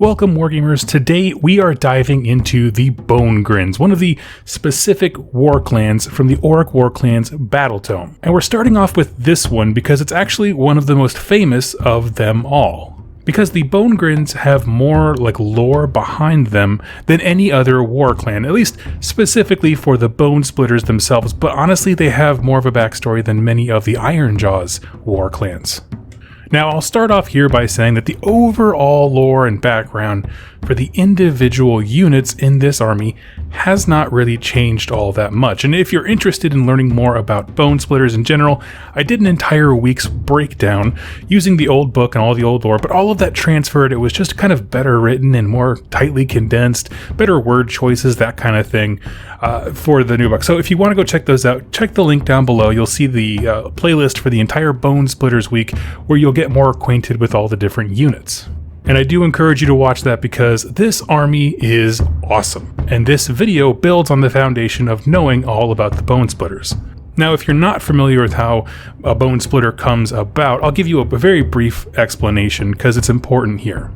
Welcome Wargamers, today we are diving into the Bonegrinz, one of the specific war clans from the Auric War Clan's Battle Tome. And we're starting off with this one because it's actually one of the most famous of them all. Because the Bonegrinz have more lore behind them than any other war clan, at least specifically for the Bonesplitterz themselves, but honestly they have more of a backstory than many of the Ironjawz war clans. Now, I'll start off here by saying that the overall lore and background for the individual units in this army has not really changed all that much. And if you're interested in learning more about Bonesplitterz in general, I did an entire week's breakdown using the old book and all the old lore, but all of that transferred. It was just kind of better written and more tightly condensed, better word choices, that kind of thing for the new book. So if you want to go check those out, check the link down below. You'll see the playlist for the entire Bonesplitterz week where you'll get more acquainted with all the different units. And I do encourage you to watch that because this army is awesome. And this video builds on the foundation of knowing all about the Bonesplitterz. Now, if you're not familiar with how a bone splitter comes about, I'll give you a very brief explanation because it's important here.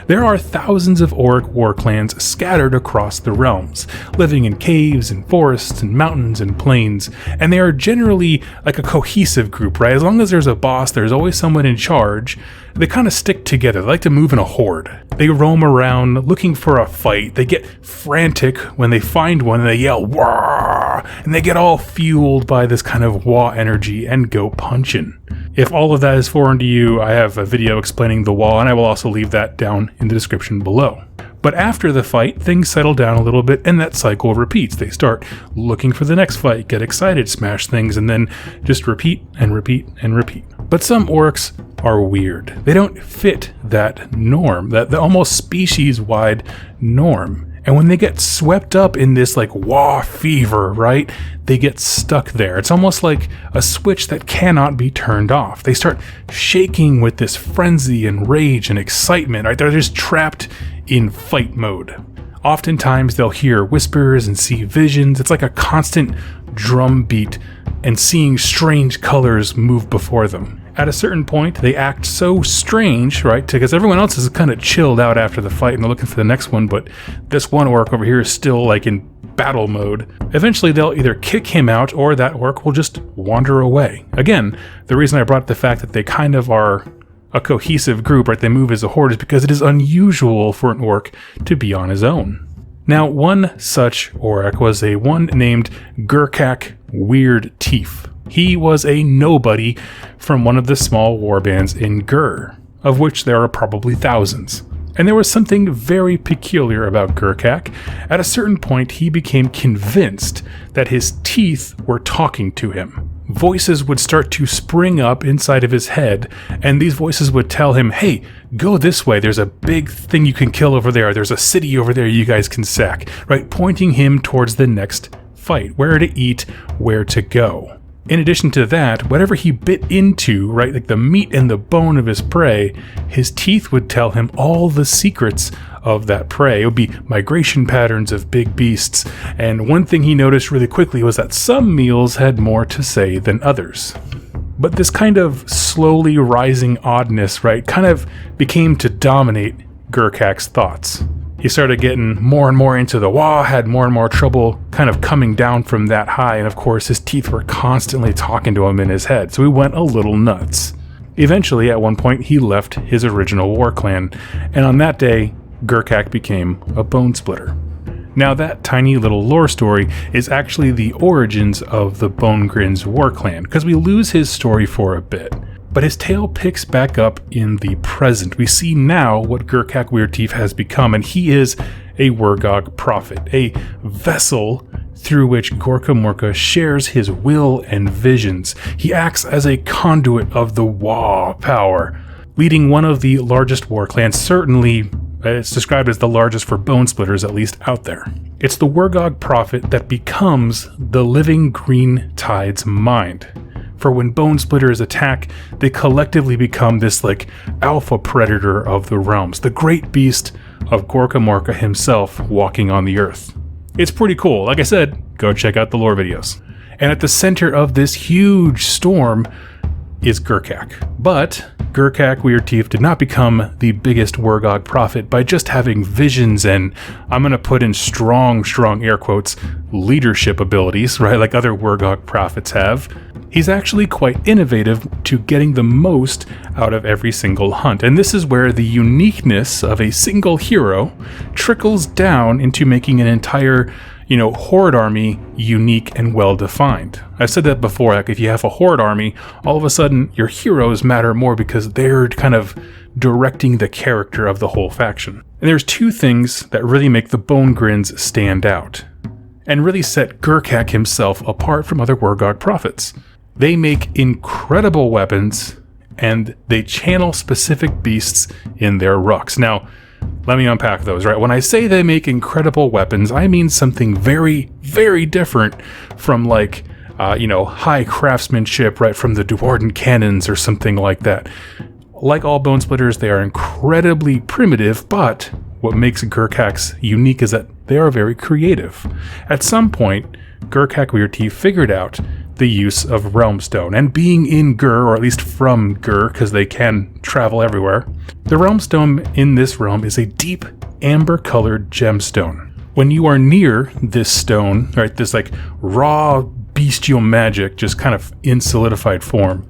There are thousands of Auric war clans scattered across the realms, living in caves and forests and mountains and plains, and they are generally like a cohesive group, right? As long as there's a boss, there's always someone in charge. They kind of stick together. They like to move in a horde. They roam around looking for a fight. They get frantic when they find one and they yell, "Wah!" And they get all fueled by this kind of WAAAGH energy and go punching. If all of that is foreign to you, I have a video explaining the WAAAGH, and I will also leave that down in the description below. But after the fight, things settle down a little bit and that cycle repeats. They start looking for the next fight, get excited, smash things, and then just repeat and repeat and repeat. But some orcs are weird. They don't fit that norm, that almost species-wide norm. And when they get swept up in this WAAAGH fever, right, they get stuck there. It's almost like a switch that cannot be turned off. They start shaking with this frenzy and rage and excitement, right? They're just trapped in fight mode. Oftentimes they'll hear whispers and see visions. It's like a constant drum beat and seeing strange colors move before them. At a certain point, they act so strange, right? Because everyone else is kind of chilled out after the fight and they're looking for the next one, but this one orc over here is still in battle mode. Eventually, they'll either kick him out or that orc will just wander away. Again, the reason I brought up the fact that they kind of are a cohesive group, right? They move as a horde is because it is unusual for an orc to be on his own. Now, one such orc was a one named Gurkak Weirdteef. He was a nobody from one of the small warbands in Gur, of which there are probably thousands. And there was something very peculiar about Gurkak. At a certain point, he became convinced that his teeth were talking to him. Voices would start to spring up inside of his head, and these voices would tell him, "Hey, go this way, there's a big thing you can kill over there, there's a city over there you guys can sack," right? Pointing him towards the next fight, where to eat, where to go. In addition to that, whatever he bit into, right, the meat and the bone of his prey, his teeth would tell him all the secrets of that prey. It would be migration patterns of big beasts, and one thing he noticed really quickly was that some meals had more to say than others. But this kind of slowly rising oddness, right, kind of became to dominate Gurkak's thoughts. He started getting more and more into the WAAAGH, had more and more trouble kind of coming down from that high, and of course his teeth were constantly talking to him in his head, so he went a little nuts. Eventually, at one point, he left his original war clan, and on that day, Gurkak became a bone splitter. Now that tiny little lore story is actually the origins of the Bonegrinz war clan, because we lose his story for a bit. But his tale picks back up in the present. We see now what Gurkak Weirdteef has become, and he is a WAAAGH prophet, a vessel through which Gorka Morka shares his will and visions. He acts as a conduit of the WAAAGH power, leading one of the largest war clans, certainly it's described as the largest for Bonesplitterz, at least out there. It's the WAAAGH prophet that becomes the living green tide's mind. For when Bonesplitterz attack, they collectively become this alpha predator of the realms, the great beast of Gorka Morka himself walking on the earth. It's pretty cool. Like I said, go check out the lore videos. And at the center of this huge storm is Gurkak. But Gurkak Weirdteef did not become the biggest WAAAGH prophet by just having visions and, I'm going to put in strong air quotes, leadership abilities, right, like other WAAAGH prophets have. He's actually quite innovative to getting the most out of every single hunt, and this is where the uniqueness of a single hero trickles down into making an entire, horde army unique and well-defined. I've said that before, like if you have a horde army, all of a sudden your heroes matter more because they're kind of directing the character of the whole faction. And there's two things that really make the Bonegrinz stand out, and really set Gurkak himself apart from other WAAAGH prophets. They make incredible weapons, and they channel specific beasts in their rucks. Now, let me unpack those, right? When I say they make incredible weapons, I mean something very, very different from high craftsmanship, right, from the Dwarden cannons or something like that. Like all Bonesplitters, they are incredibly primitive, but what makes Gurkak's unique is that they are very creative. At some point, Gurkak Weirdteef figured out the use of realmstone, and being in Gur, or at least from Gur, because they can travel everywhere, the realmstone in this realm is a deep amber-colored gemstone. When you are near this stone, right, this raw bestial magic, just kind of in solidified form,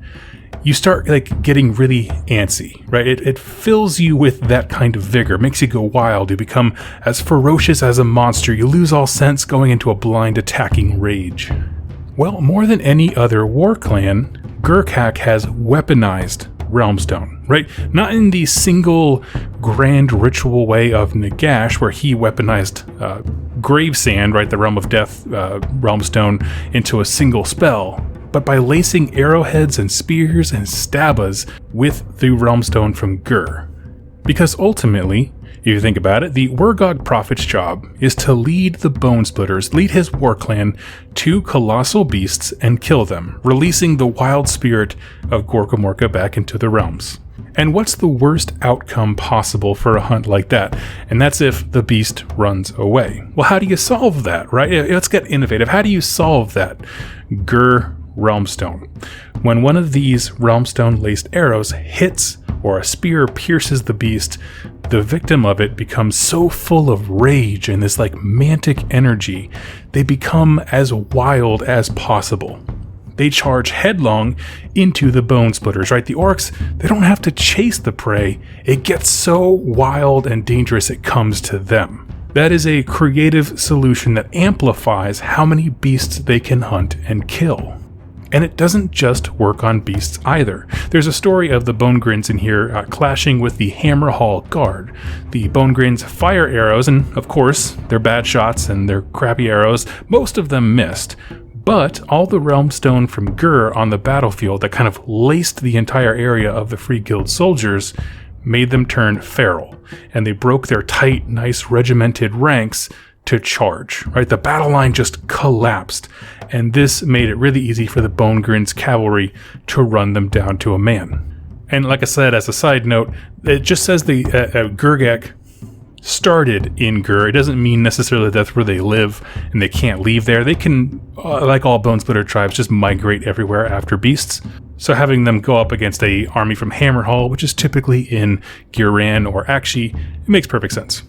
you start getting really antsy, right? It fills you with that kind of vigor, makes you go wild, you become as ferocious as a monster, you lose all sense going into a blind attacking rage. Well, more than any other war clan, Gurkak has weaponized realmstone, right? Not in the single grand ritual way of Nagash, where he weaponized Gravesand, right, the Realm of Death realmstone, into a single spell, but by lacing arrowheads and spears and stabbas with the realmstone from Gur. Because ultimately, if you think about it, the WAAAGH prophet's job is to lead the Bonesplitterz, lead his war clan to colossal beasts and kill them, releasing the wild spirit of Gorkamorka back into the realms. And what's the worst outcome possible for a hunt like that? And that's if the beast runs away. Well, how do you solve that, right? Let's get innovative. How do you solve that? Gur realmstone. When one of these realmstone-laced arrows hits or a spear pierces the beast, the victim of it becomes so full of rage and this mantic energy, they become as wild as possible. They charge headlong into the Bonesplitterz, right? The orcs, they don't have to chase the prey. It gets so wild and dangerous it comes to them. That is a creative solution that amplifies how many beasts they can hunt and kill. And it doesn't just work on beasts either. There's a story of the Bonegrinz in here clashing with the Hammerhall Guard. The Bonegrinz fire arrows, and of course, they're bad shots and they're crappy arrows. Most of them missed. But all the realmstone from Gur on the battlefield that kind of laced the entire area of the Free Guild soldiers made them turn feral. And they broke their tight, nice regimented ranks to charge, right? The battle line just collapsed, and this made it really easy for the Bonegrinz cavalry to run them down to a man. And like I said, as a side note, it just says the Gurkak started in Gur. It doesn't mean necessarily that's where they live and they can't leave there. They can, like all Bonesplitter tribes, just migrate everywhere after beasts. So having them go up against a army from Hammerhall, which is typically in Giran or Akshi, it makes perfect sense.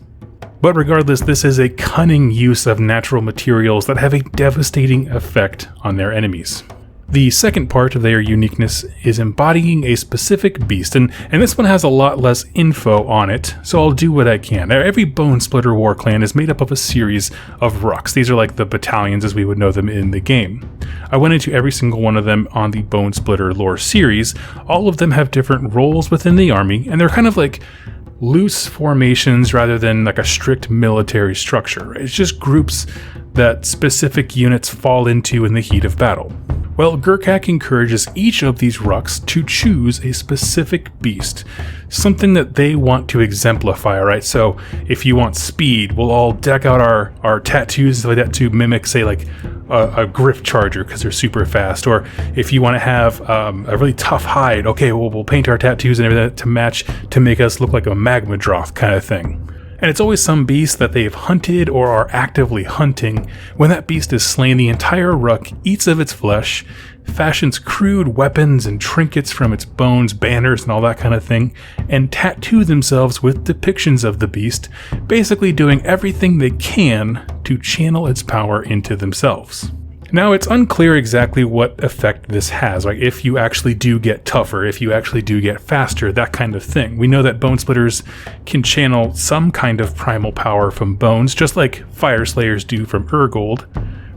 But regardless, this is a cunning use of natural materials that have a devastating effect on their enemies. The second part of their uniqueness is embodying a specific beast, and this one has a lot less info on it, so I'll do what I can. Every Bonesplitter war clan is made up of a series of rucks. These are like the battalions as we would know them in the game. I went into every single one of them on the Bonesplitterz Lore series. All of them have different roles within the army, and they're kind of like loose formations rather than like a strict military structure. It's just groups that specific units fall into in the heat of battle. Well, Gurkak encourages each of these rucks to choose a specific beast, something that they want to exemplify, right? So if you want speed, we'll all deck out our tattoos like that to mimic, say, like a Griff Charger because they're super fast. Or if you want to have a really tough hide, okay, we'll paint our tattoos and everything to match to make us look like a magma droth kind of thing. And it's always some beast that they've hunted or are actively hunting. When that beast is slain, the entire ruck eats of its flesh, fashions crude weapons and trinkets from its bones, banners, and all that kind of thing, and tattoo themselves with depictions of the beast, basically doing everything they can to channel its power into themselves. Now, it's unclear exactly what effect this has, like if you actually do get tougher, if you actually do get faster, that kind of thing. We know that Bonesplitterz can channel some kind of primal power from bones, just like Fire Slayers do from Urgold,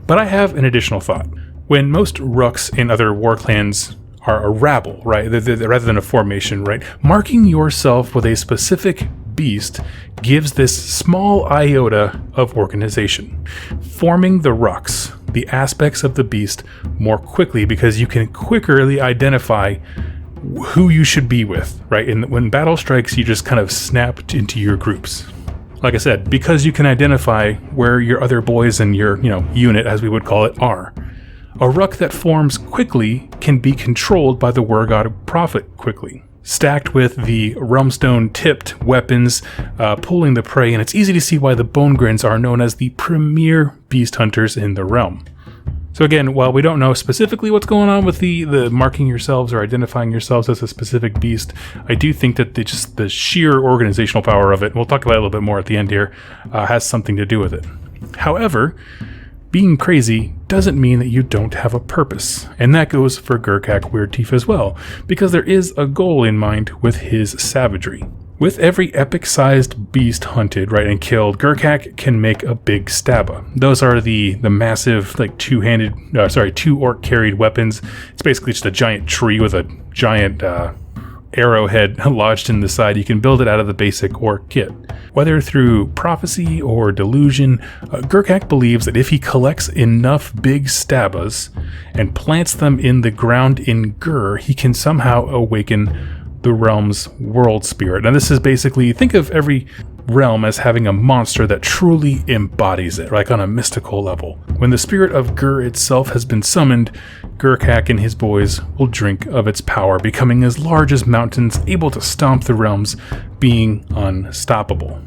but I have an additional thought. When most Rooks in other war clans are a rabble, right, rather than a formation, right, marking yourself with a specific beast gives this small iota of organization. Forming the Rooks, the aspects of the beast, more quickly because you can quickly identify who you should be with, right? And when battle strikes, you just kind of snap into your groups. Like I said, because you can identify where your other boys and your, unit, as we would call it, are. A Rook that forms quickly can be controlled by the War God Prophet quickly. Stacked with the realmstone tipped weapons, pulling the prey, and it's easy to see why the Bonegrinz are known as the premier beast hunters in the realm. So again, while we don't know specifically what's going on with the marking yourselves or identifying yourselves as a specific beast, I do think that the sheer organizational power of it, and we'll talk about it a little bit more at the end here, has something to do with it. However, being crazy doesn't mean that you don't have a purpose, and that goes for Gurkak Weirdteef as well, because there is a goal in mind with his savagery. With every epic-sized beast hunted, right, and killed, Gurkak can make a big stabba. Those are the massive, like, two orc-carried weapons. It's basically just a giant tree with a giant arrowhead lodged in the side. You can build it out of the basic orc kit. Whether through prophecy or delusion, Gurkak believes that if he collects enough big stabbas and plants them in the ground in Gur, he can somehow awaken the realm's world spirit. Now this is basically, think of every realm as having a monster that truly embodies it, like on a mystical level. When the spirit of Gur itself has been summoned, Gurkak and his boys will drink of its power, becoming as large as mountains, able to stomp the realms, being unstoppable.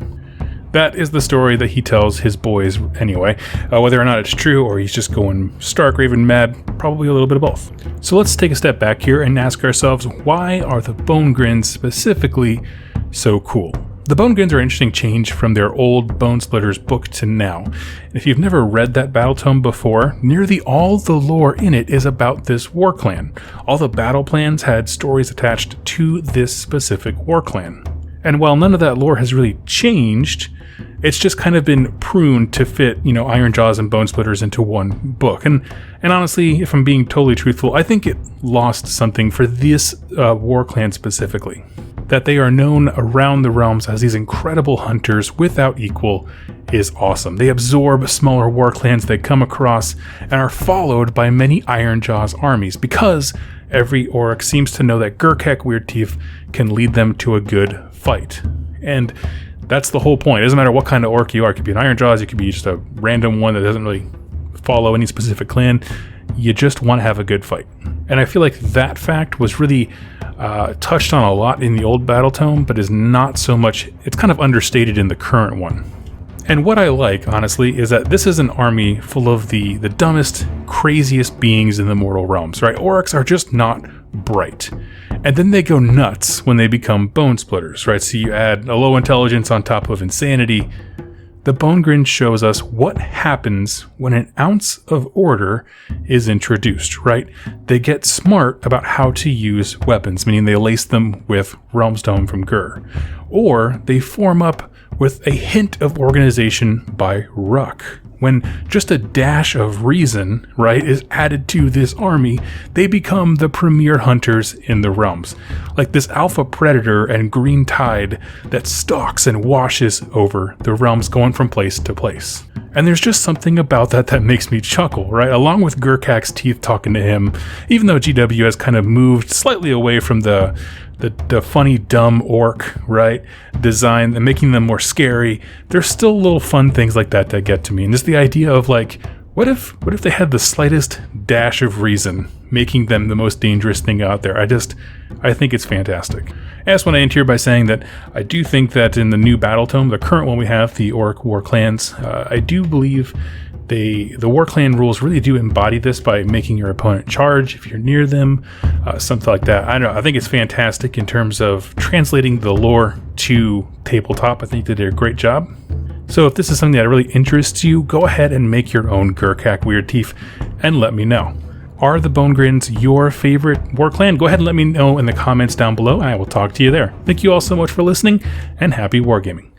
That is the story that he tells his boys anyway. Whether or not it's true or he's just going stark raving mad, probably a little bit of both. So let's take a step back here and ask ourselves, why are the Bonegrinz specifically so cool? The Bonegrinz are an interesting change from their old Bonesplitterz book to now. If you've never read that battle tome before, nearly all the lore in it is about this war clan. All the battle plans had stories attached to this specific war clan. And while none of that lore has really changed, it's just kind of been pruned to fit, Ironjawz and Bonesplitterz into one book. And honestly, if I'm being totally truthful, I think it lost something for this war clan specifically. That they are known around the realms as these incredible hunters without equal is awesome. They absorb smaller war clans they come across and are followed by many Ironjawz armies because every orc seems to know that Gurkak Weirdteef can lead them to a good fight. And that's the whole point. It doesn't matter what kind of orc you are. It could be an Ironjawz, you could be just a random one that doesn't really follow any specific clan. You just want to have a good fight. And I feel like that fact was really touched on a lot in the old battle tome, but is not so much, it's kind of understated in the current one. And what I like, honestly, is that this is an army full of the dumbest, craziest beings in the mortal realms, right? Orcs are just not bright. And then they go nuts when they become Bonesplitterz, right? So you add a low intelligence on top of insanity. The Bonegrinz shows us what happens when an ounce of order is introduced, right? They get smart about how to use weapons, meaning they lace them with realmstone from Gur. Or they form up with a hint of organization by Ruck. When just a dash of reason, right, is added to this army, they become the premier hunters in the realms. Like this alpha predator and green tide that stalks and washes over the realms, going from place to place. And there's just something about that makes me chuckle, right? Along with Gurkak's teeth talking to him, even though GW has kind of moved slightly away from the funny dumb orc, right, design and making them more scary, there's still little fun things like that get to me. And just the idea of like, what if they had the slightest dash of reason, making them the most dangerous thing out there? I think it's fantastic. I just want to end here by saying that I do think that in the new battle tome, the current one we have, the Orc War Clans, I do believe The WarClan rules really do embody this by making your opponent charge if you're near them, something like that. I don't know. I think it's fantastic in terms of translating the lore to tabletop. I think they did a great job. So if this is something that really interests you, go ahead and make your own Gurkak Weirdteef and let me know. Are the Bonegrinz your favorite WarClan? Go ahead and let me know in the comments down below. I will talk to you there. Thank you all so much for listening, and happy wargaming.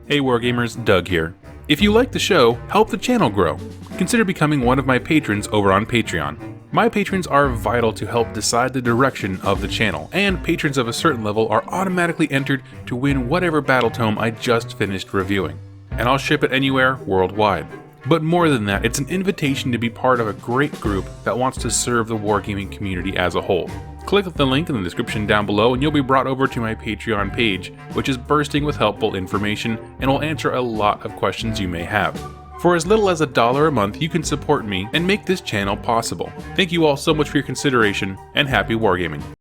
Hey Wargamers, Doug here. If you like the show, help the channel grow. Consider becoming one of my patrons over on Patreon. My patrons are vital to help decide the direction of the channel, and patrons of a certain level are automatically entered to win whatever battle tome I just finished reviewing. And I'll ship it anywhere worldwide. But more than that, it's an invitation to be part of a great group that wants to serve the wargaming community as a whole. Click the link in the description down below and you'll be brought over to my Patreon page, which is bursting with helpful information and will answer a lot of questions you may have. For as little as $1 a month, you can support me and make this channel possible. Thank you all so much for your consideration, and happy wargaming.